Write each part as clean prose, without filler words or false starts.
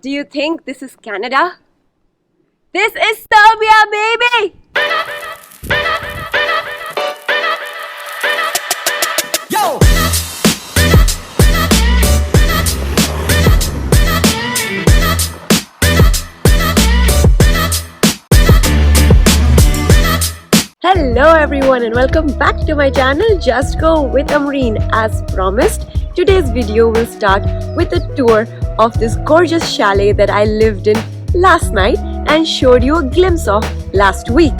Do you think this is Canada? This is Serbia, baby! Yo! Hello everyone and welcome back to my channel Just Go with Amreen. As promised, today's video will start with a tour of this gorgeous chalet that I lived in last night and showed you a glimpse of last week.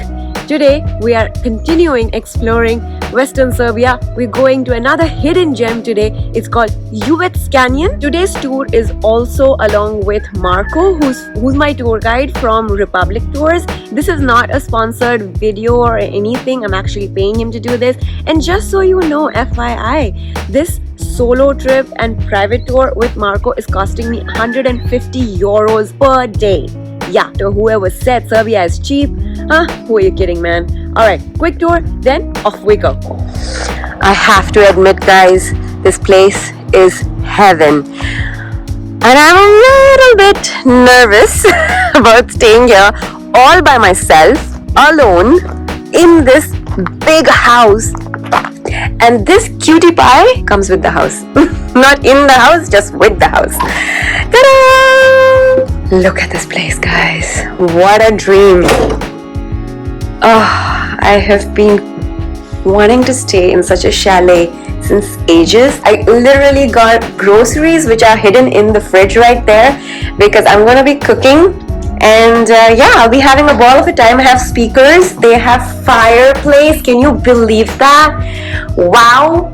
Today we are continuing exploring Western Serbia. We're going to another hidden gem today. It's called Uvac Canyon. Today's tour is also along with Marko, who's my tour guide from Republic Tours. This is not a sponsored video or anything. I'm actually paying him to do this. And just so you know, FYI, this solo trip and private tour with Marko is costing me 150 euros per day. Yeah, to whoever said Serbia is cheap, who are you kidding, man? Alright, quick tour, then off we go. I have to admit, guys, this place is heaven. And I'm a little bit nervous about staying here all by myself, alone, in this big house. And this cutie pie comes with the house. Not in the house, just with the house. Ta-da! Look at this place, guys. What a dream. Oh, I have been wanting to stay in such a chalet since ages. I literally got groceries which are hidden in the fridge right there because I'm gonna be cooking. And yeah, I'll be having a ball of a time. I have speakers. They have fireplace. Can you believe that? Wow.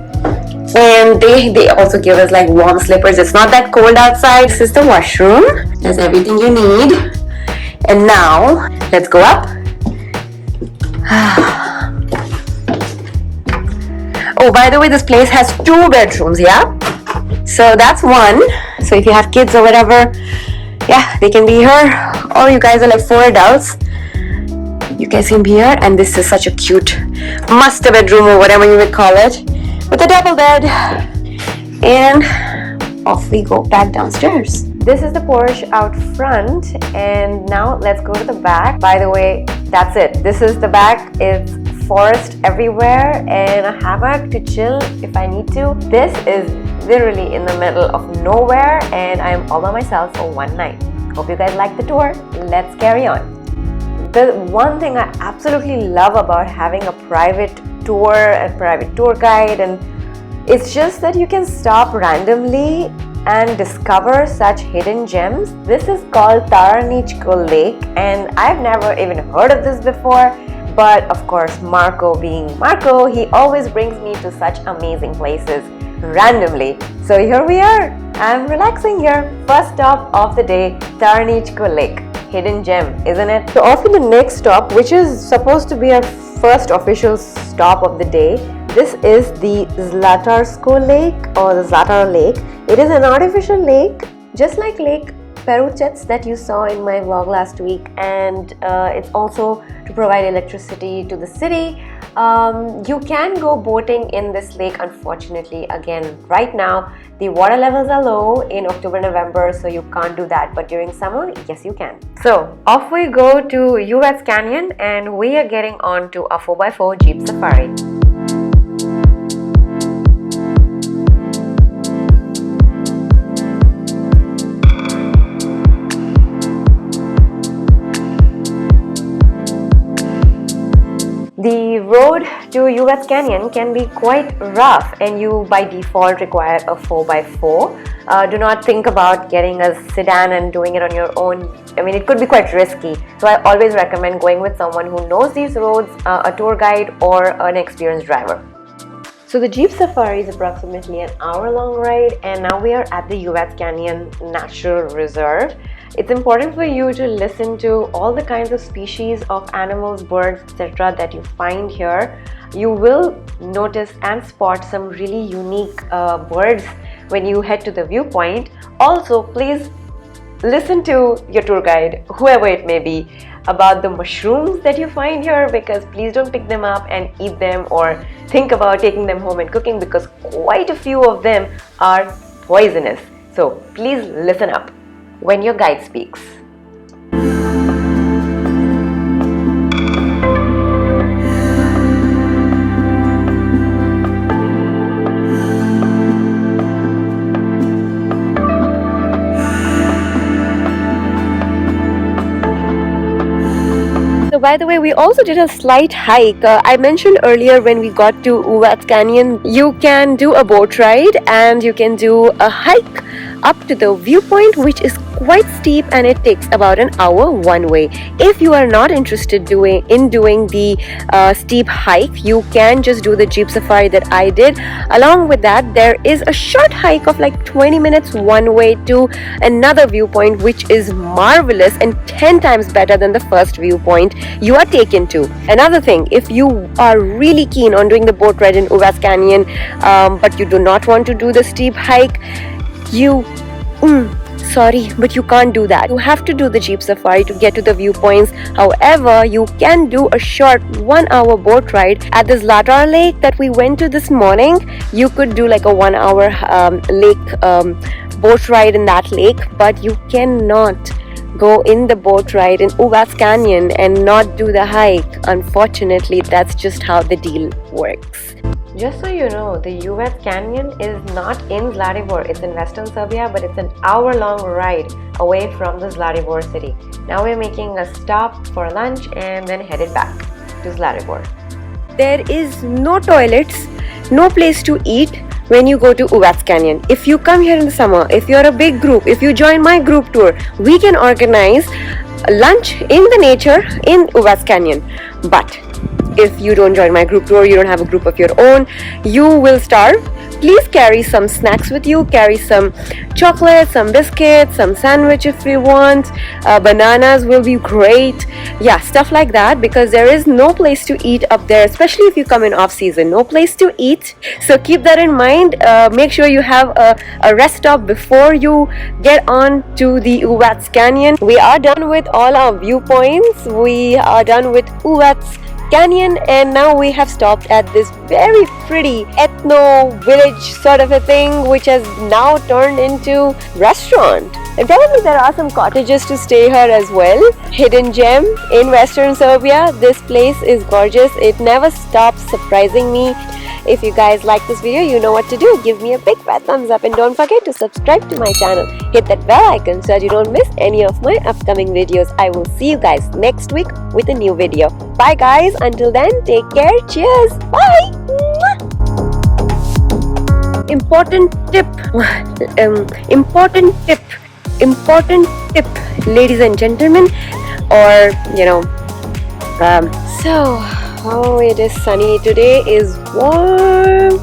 And they also give us like warm slippers. It's not that cold outside. This is the washroom. There's everything you need. And now, let's go up. Oh, by the way, this place has 2 bedrooms, yeah? So that's one. So if you have kids or whatever, yeah, they can be here. Or you guys are like 4 adults, you guys can be here. And this is such a cute master bedroom or whatever you would call it, with a double bed. And off we go back downstairs. This is the Porsche out front, and now let's go to the back. By the way, that's it. This is the back. It's forest everywhere and a hammock to chill if I need to. This is literally in the middle of nowhere, and I'm all by myself for one night. Hope you guys like the tour. Let's carry on. The one thing I absolutely love about having a private tour and private tour guide, and it's just that you can stop randomly and discover such hidden gems. This is called Taranichko Lake, and I've never even heard of this before. But of course, Marko being Marko, he always brings me to such amazing places randomly. So here we are. I'm relaxing here. First stop of the day, Taranichko Lake. Hidden gem, isn't it? So off in the next stop, which is supposed to be our first official stop of the day, this is the Zlatarsko Lake or the Zlatar Lake. It is an artificial lake, just like Lake Peruchets that you saw in my vlog last week, and it's also to provide electricity to the city. You can go boating in this lake. Unfortunately, again, right now the water levels are low in October, November, so you can't do that, but during summer, yes you can. So off we go to Uvac Canyon, and we are getting on to a 4x4 Jeep Safari. The road to Uvac Canyon can be quite rough, and you by default require a 4x4. Do not think about getting a sedan and doing it on your own. I mean, it could be quite risky. So I always recommend going with someone who knows these roads, a tour guide or an experienced driver. So the Jeep Safari is approximately an hour-long ride, and now we are at the Uvac Canyon Natural Reserve. It's important for you to listen to all the kinds of species of animals, birds, etc. that you find here. You will notice and spot some really unique birds when you head to the viewpoint. Also, please listen to your tour guide, whoever it may be, about the mushrooms that you find here, because please don't pick them up and eat them or think about taking them home and cooking, because quite a few of them are poisonous. So please listen up. when your guide speaks. So by the way, we also did a slight hike. I mentioned earlier when we got to Uvac Canyon, you can do a boat ride and you can do a hike up to the viewpoint, which is quite steep and it takes about an hour one way. If you are not interested in doing the steep hike, you can just do the jeep safari that I did. Along with that, there is a short hike of like 20 minutes one way to another viewpoint, which is marvelous and 10 times better than the first viewpoint you are taken to. Another thing, if you are really keen on doing the boat ride in UBAS Canyon, but you do not want to do the steep hike, sorry, but you can't do that. You have to do the jeep safari to get to the viewpoints. However, you can do a short 1 hour boat ride at the Zlatar lake that we went to this morning. You could do like a 1 hour boat ride in that lake, but you cannot go in the boat ride in Uvac Canyon and not do the hike. Unfortunately, that's just how the deal works. Just so you know, the Uvac Canyon is not in Zlatibor. It's in Western Serbia, but it's an hour-long ride away from the Zlatibor city. Now we're making a stop for lunch and then headed back to Zlatibor. There is no toilets, no place to eat when you go to Uvac Canyon. If you come here in the summer, if you're a big group, if you join my group tour, we can organize lunch in the nature in Uvac Canyon. But if you don't join my group tour, you don't have a group of your own, you will starve. Please carry some snacks with you. Carry some chocolate, some biscuits, some sandwich if you want. Bananas will be great. Yeah, stuff like that, because there is no place to eat up there, especially if you come in off season. No place to eat. So keep that in mind. Make sure you have a rest stop before you get on to the Uvac Canyon. We are done with all our viewpoints. We are done with Uvac Canyon, and now we have stopped at this very pretty ethno village sort of a thing, which has now turned into restaurant. And probably there are some cottages to stay here as well. Hidden gem in Western Serbia. This place is gorgeous. It never stops surprising me. If you guys like this video, you know what to do. Give me a big fat thumbs up and don't forget to subscribe to my channel. Hit that bell icon so that you don't miss any of my upcoming videos. I will see you guys next week with a new video. Bye guys. Until then, take care. Cheers. Bye. Important tip, ladies and gentlemen, or so, oh, it is sunny today, is warm.